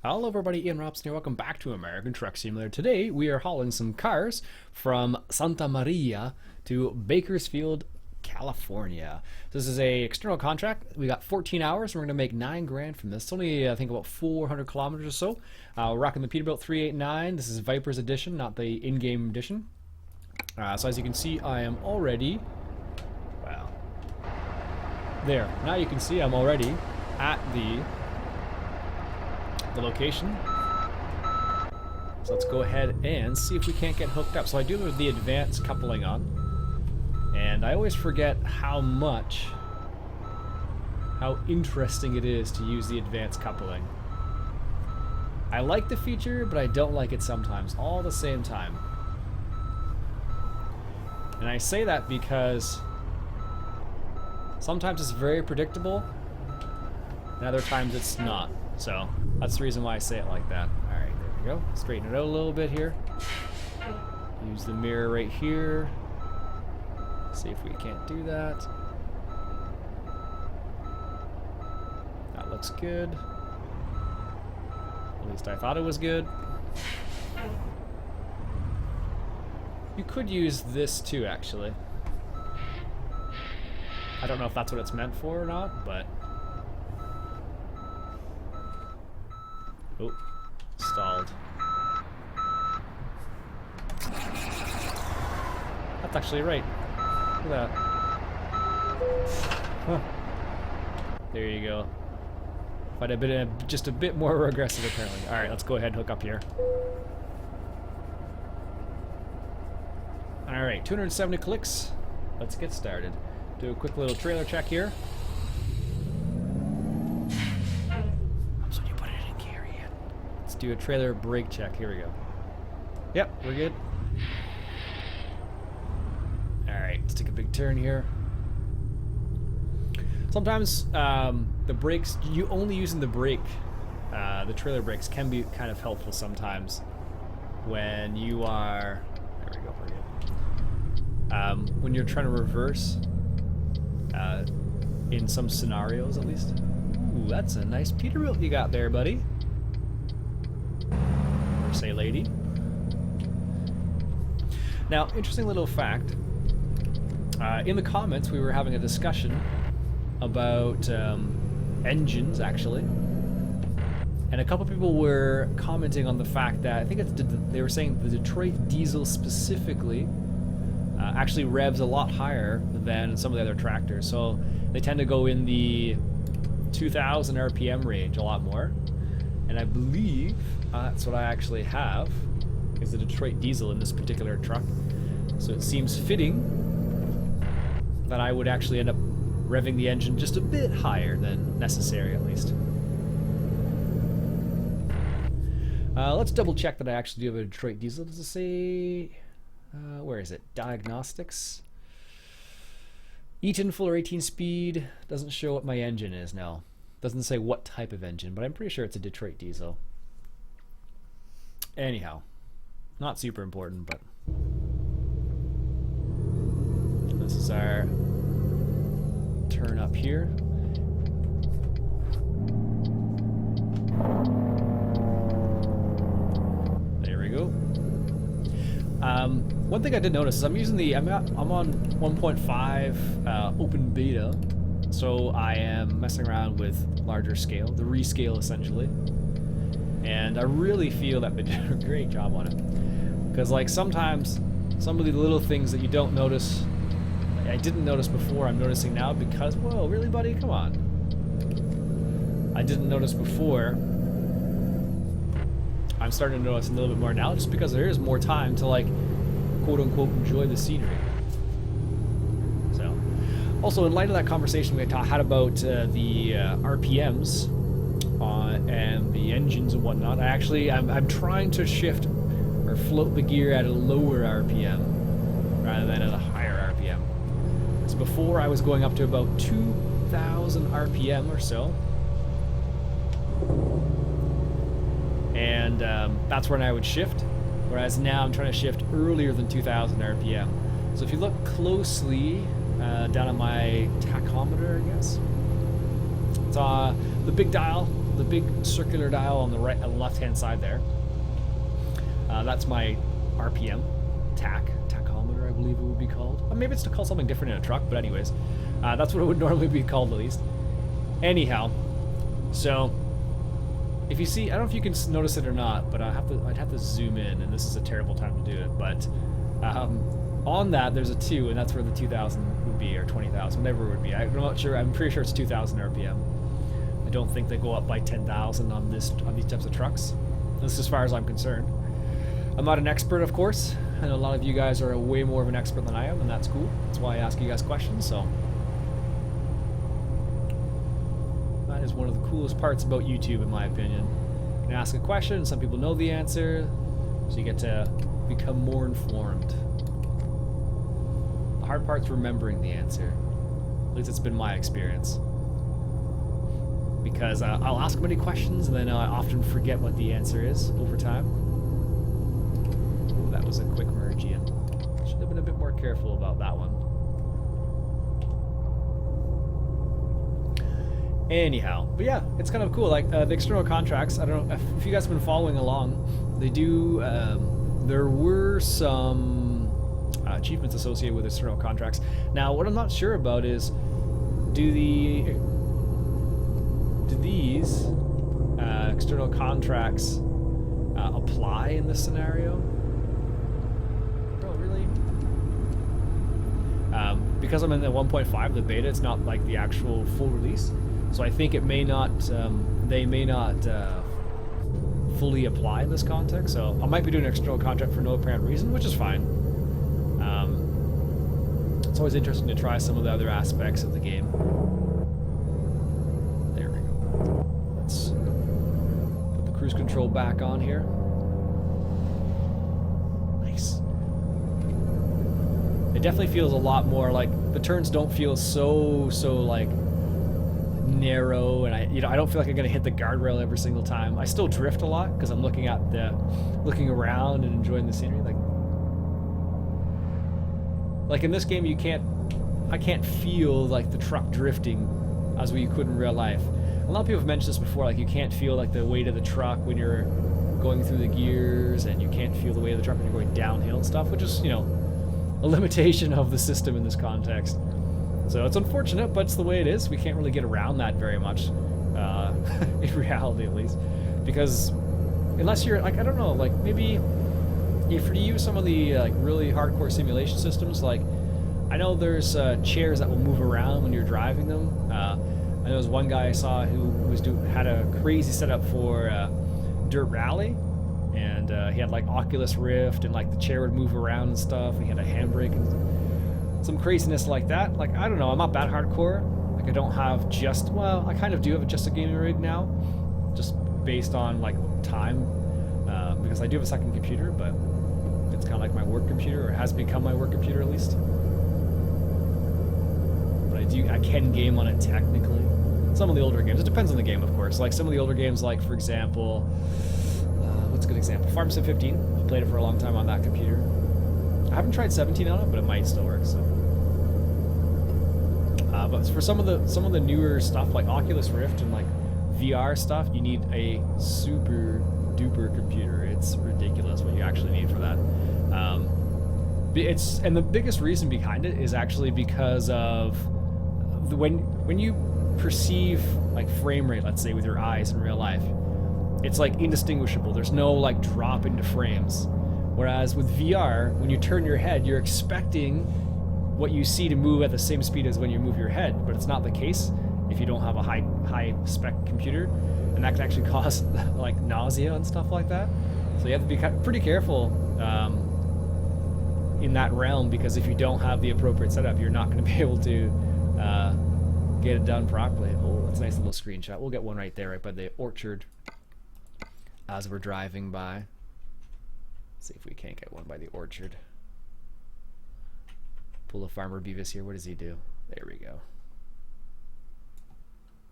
Hello everybody, Iain Robson here. Welcome back to American Truck Simulator. Today we are hauling some cars from Santa Maria to Bakersfield, California. This is a external contract. We got 14 hours. We're going to make 9 grand from this. It's only, I think, about 400 kilometers or so. We're rocking the Peterbilt 389. This is Viper's edition, not the in-game edition. So as you can see, I am already... Wow. There. Now you can see I'm already at the location. So let's go ahead and see if we can't get hooked up. So I do have the advanced coupling on, and I always forget how interesting it is to use the advanced coupling. I like the feature, but I don't like it sometimes, all at the same time. And I say that because sometimes it's very predictable, and other times it's not. So that's the reason why I say it like that. Alright, there we go. Straighten it out a little bit here. Use the mirror right here. See if we can't do that. That looks good. At least I thought it was good. You could use this too, actually. I don't know if that's what it's meant for or not, but... Oh, stalled. That's actually right. Look at that. Huh. There you go. But just a bit more aggressive apparently. Alright, let's go ahead and hook up here. Alright, 270 clicks. Let's get started. Do a quick little trailer check here. Do a trailer brake check. Here we go. Yep, we're good. Alright, let's take a big turn here. Sometimes the brakes, you only using the brake, the trailer brakes can be kind of helpful sometimes when you are, there we go, we're good. When you're trying to reverse, in some scenarios at least. Ooh, that's a nice Peterbilt you got there, buddy. Say lady. Now, interesting little fact. In the comments, we were having a discussion about engines, actually, and a couple people were commenting on the fact that I think they were saying the Detroit diesel specifically actually revs a lot higher than some of the other tractors. So they tend to go in the 2,000 RPM range a lot more. And I believe that's what I actually have, is the Detroit diesel in this particular truck. So it seems fitting that I would actually end up revving the engine just a bit higher than necessary, at least. Let's double check that I actually do have a Detroit diesel. Does it say, where is it? Diagnostics. E-tin full or 18 speed. Doesn't show what my engine is now. Doesn't say what type of engine, but I'm pretty sure it's a Detroit diesel. Anyhow, not super important, but this is our turn up here. There we go. One thing I did notice is I'm on 1.5 open beta. So I am messing around with larger scale, the rescale essentially, and I really feel that they did a great job on it. Because like sometimes some of the little things that you don't notice, I didn't notice before, I'm noticing now because, whoa, really buddy, come on. I didn't notice before, I'm starting to notice a little bit more now just because there is more time to like, quote unquote, enjoy the scenery. Also, in light of that conversation we had about the RPMs and the engines and whatnot, I'm trying to shift or float the gear at a lower RPM rather than at a higher RPM. So before I was going up to about 2,000 RPM or so, and that's when I would shift, whereas now I'm trying to shift earlier than 2,000 RPM. So if you look closely, down on my tachometer, I guess. It's the big dial, the big circular dial on the right, on the left-hand side there. That's my RPM, tachometer, I believe it would be called. Or maybe it's called something different in a truck, but anyways, that's what it would normally be called at least. Anyhow, so if you see, I don't know if you can notice it or not, but I'd have to zoom in, and this is a terrible time to do it. But on that, there's a 2, and that's where the 2,000 would be, or 20,000, whatever it would be. I'm not sure. I'm pretty sure it's 2,000 RPM. I don't think they go up by 10,000 on these types of trucks. This is as far as I'm concerned. I'm not an expert, of course. I know a lot of you guys are way more of an expert than I am, and that's cool. That's why I ask you guys questions. So that is one of the coolest parts about YouTube, in my opinion. You can ask a question, and some people know the answer, so you get to become more informed. The hard part's remembering the answer. At least it's been my experience. Because I'll ask many questions, and then I often forget what the answer is over time. Ooh, that was a quick merge, Iain. Should have been a bit more careful about that one. Anyhow, but yeah, it's kind of cool. Like the external contracts, I don't know if you guys have been following along. They do. There were some achievements associated with external contracts. Now, what I'm not sure about is, do these external contracts apply in this scenario? Oh, really? Because I'm in the 1.5, the beta, it's not like the actual full release. So I think it may not, they may not fully apply in this context. So I might be doing an external contract for no apparent reason, which is fine. It's always interesting to try some of the other aspects of the game. There we go. Let's put the cruise control back on here. Nice. It definitely feels a lot more like the turns don't feel so like narrow, and I don't feel like I'm gonna hit the guardrail every single time. I still drift a lot because I'm looking around and enjoying the scenery. Like in this game, I can't feel like the truck drifting as you could in real life. A lot of people have mentioned this before, like you can't feel like the weight of the truck when you're going through the gears, and you can't feel the weight of the truck when you're going downhill and stuff, which is, you know, a limitation of the system in this context. So it's unfortunate, but it's the way it is. We can't really get around that very much, in reality at least. Because unless you're, like, I don't know, like maybe if you use some of the like really hardcore simulation systems, like I know there's chairs that will move around when you're driving them. I know there's one guy I saw who had a crazy setup for Dirt Rally, and he had like Oculus Rift, and like the chair would move around and stuff. He had a handbrake and some craziness like that. Like, I don't know, I'm not that hardcore. Like, I don't have well, I kind of do have just a gaming rig now, just based on like time, because I do have a second computer, but it's kind of like my work computer, or has become my work computer at least. But I can game on it technically. Some of the older games, it depends on the game, of course. Like some of the older games, like for example, what's a good example? Farm Sim 15. I played it for a long time on that computer. I haven't tried 17 on it, but it might still work. So, but for some of the newer stuff like Oculus Rift and like VR stuff, you need a super duper computer. It's ridiculous what you actually need for that. And the biggest reason behind it is actually because of when you perceive like frame rate, let's say with your eyes in real life, it's like indistinguishable. There's no like drop into frames. Whereas with VR, when you turn your head, you're expecting what you see to move at the same speed as when you move your head, but it's not the case if you don't have a high spec computer, and that can actually cause like nausea and stuff like that. So you have to be pretty careful in that realm, because if you don't have the appropriate setup, you're not going to be able to get it done properly. Oh, that's a nice little screenshot. We'll get one right there, right by the orchard as we're driving by. See if we can't get one by the orchard. Pull a Farmer Beavis here. What does he do? There we go.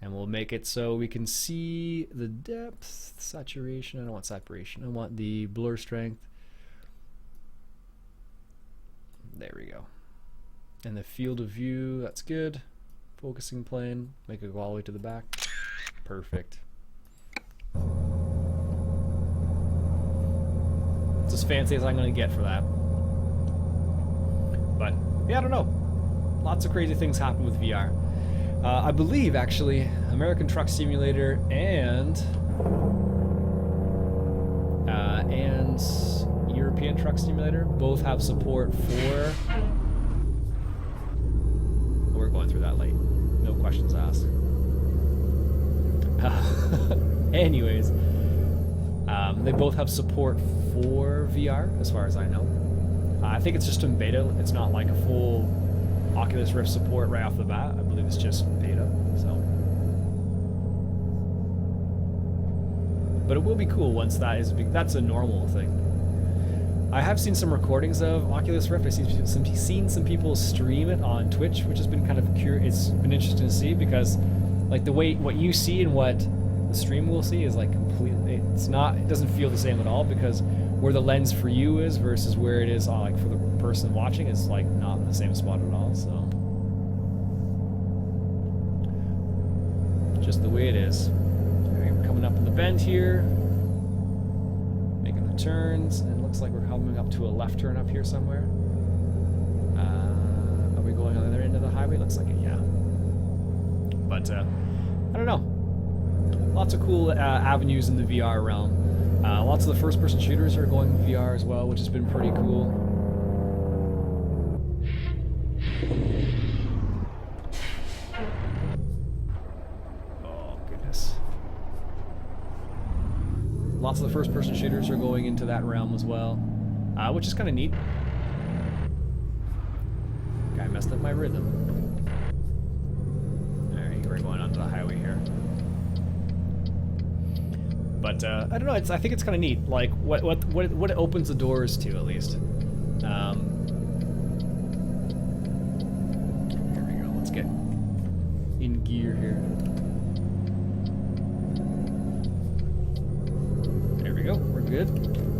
And we'll make it so we can see the depth, saturation. I don't want saturation. I want the blur strength. There we go. And the field of view, that's good. Focusing plane. Make it go all the way to the back. Perfect. as fancy as I'm going to get for that. But, yeah, I don't know. Lots of crazy things happen with VR. I believe, actually, American Truck Simulator and European Truck Simulator both have support for... We're going through that late. No questions asked. Anyways, they both have support for VR, as far as I know. I think it's just in beta. It's not like a full Oculus Rift support right off the bat. I believe it's just beta, so. But it will be cool once that's a normal thing. I have seen some recordings of Oculus Rift. I've seen some people stream it on Twitch, which has been kind of it's been interesting to see, because like the way what you see and what the stream will see is like completely, it doesn't feel the same at all, because where the lens for you is versus where it is like for the person watching is like not in the same spot at all. So just the way it is. Okay, we're coming up in the bend here, making the turns, and it looks like we're coming up to a left turn up here somewhere. Are we going on the other end of the highway? Looks like it, yeah. But I don't know. Lots of cool avenues in the VR realm. Lots of the first-person shooters are going VR as well, which has been pretty cool. Oh, goodness. Lots of the first-person shooters are going into that realm as well, which is kind of neat. Guy messed up my rhythm. Alright, we're going onto the highway here. But I don't know. I think it's kind of neat. Like what it opens the doors to, at least. Here we go. Let's get in gear here. There we go. We're good.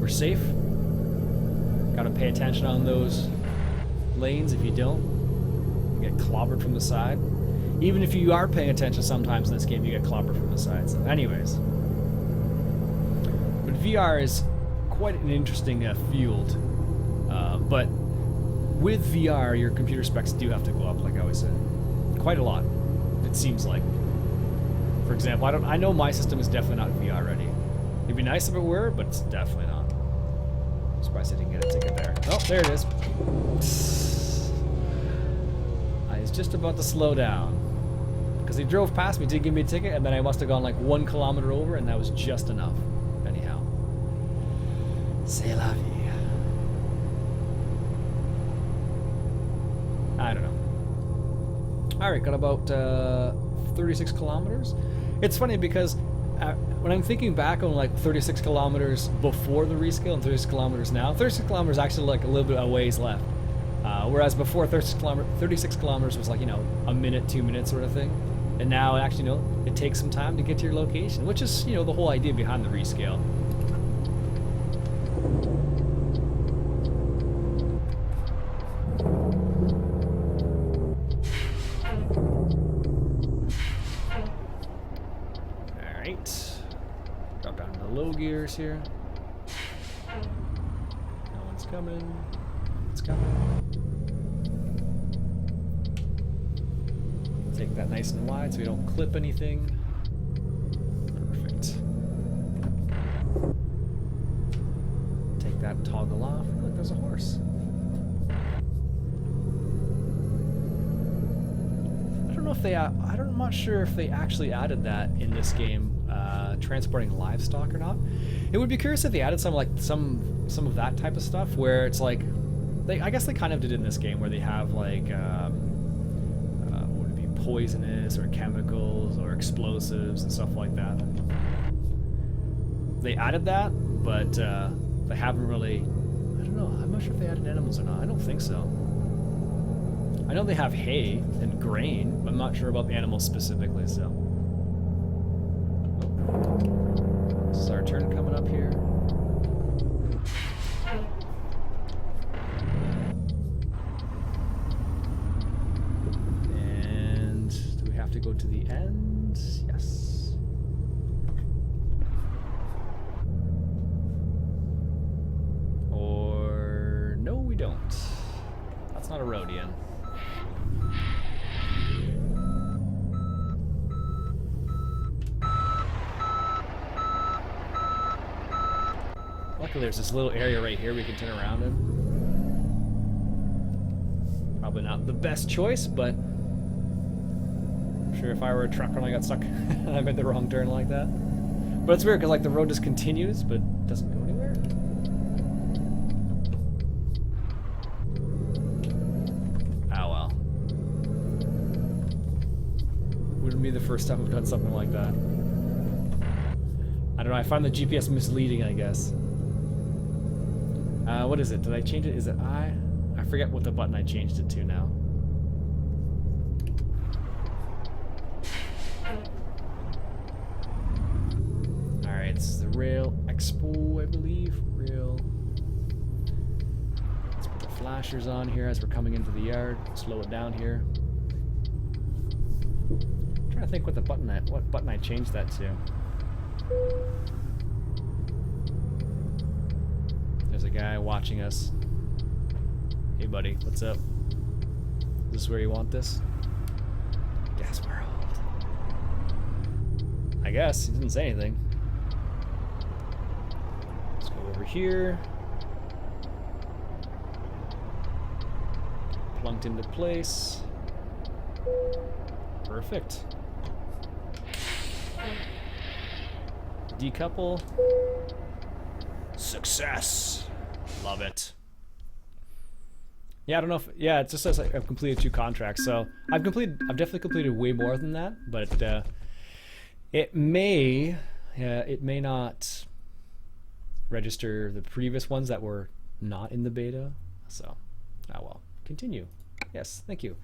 We're safe. Got to pay attention on those lanes. If you don't, you get clobbered from the side. Even if you are paying attention, sometimes in this game you get clobbered from the side. So, anyways. VR is quite an interesting field, but with VR, your computer specs do have to go up, like I always said, quite a lot. It seems like. For example, I know my system is definitely not VR ready. It'd be nice if it were, but it's definitely not. I'm surprised I didn't get a ticket there. Oh, there it is. I was just about to slow down because he drove past me, did give me a ticket, and then I must have gone like 1 kilometer over, and that was just enough. Anyhow. C'est la vie. I don't know. Alright, got about 36 kilometers. It's funny because when I'm thinking back on like 36 kilometers before the rescale and 36 kilometers now, 36 kilometers actually like a little bit of ways left. Whereas before 36 kilometers was like, you know, a minute, 2 minutes sort of thing. And now actually, you know, it takes some time to get to your location, which is, you know, the whole idea behind the rescale. Drop down to the low gears here. No one's coming. It's coming. Take that nice and wide so we don't clip anything. Perfect. Take that and toggle off. Look, there's a horse. I don't know if I'm not sure if they actually added that in this game. Transporting livestock or not. It would be curious if they added some of that type of stuff where it's like I guess they kind of did in this game where they have like what would it be, poisonous or chemicals or explosives and stuff like that. They added that, but they haven't really. I don't know. I'm not sure if they added animals or not. I don't think so. I know they have hay and grain, but I'm not sure about the animals specifically. So. This is our turn coming up here. And do we have to go to the end? Yes. lot of road, Iain. Luckily there's this little area right here we can turn around in. Probably not the best choice, but I'm sure if I were a trucker and I got stuck and I made the wrong turn like that. But it's weird because like the road just continues but doesn't go anywhere. Oh well. Wouldn't be the first time I've done something like that. I don't know, I find the GPS misleading, I guess. What is it? Did I change it? Is it I? I forget what the button I changed it to now. Alright, it's the Rail Expo, I believe. Rail. Let's put the flashers on here as we're coming into the yard. Slow it down here. I'm trying to think what button I changed that to. There's a guy watching us. Hey buddy, what's up? Is this where you want this? Gas world. I guess, he didn't say anything. Let's go over here. Plunked into place. Perfect. Decouple. Success. Love it. Yeah, I don't know if it just says I've completed 2 contracts, so I've definitely completed way more than that, but it may not register the previous ones that were not in the beta. So, oh well. Continue. Yes, thank you.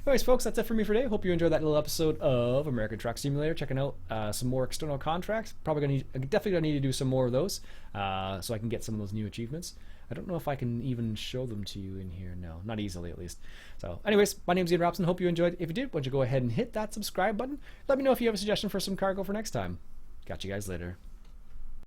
Anyways, folks, that's it for me for today. Hope you enjoyed that little episode of American Truck Simulator. Checking out some more external contracts. Definitely gonna need to do some more of those, so I can get some of those new achievements. I don't know if I can even show them to you in here. No, not easily at least. So, anyways, my name's Iain Robson. Hope you enjoyed. If you did, why don't you go ahead and hit that subscribe button. Let me know if you have a suggestion for some cargo for next time. Catch you guys later.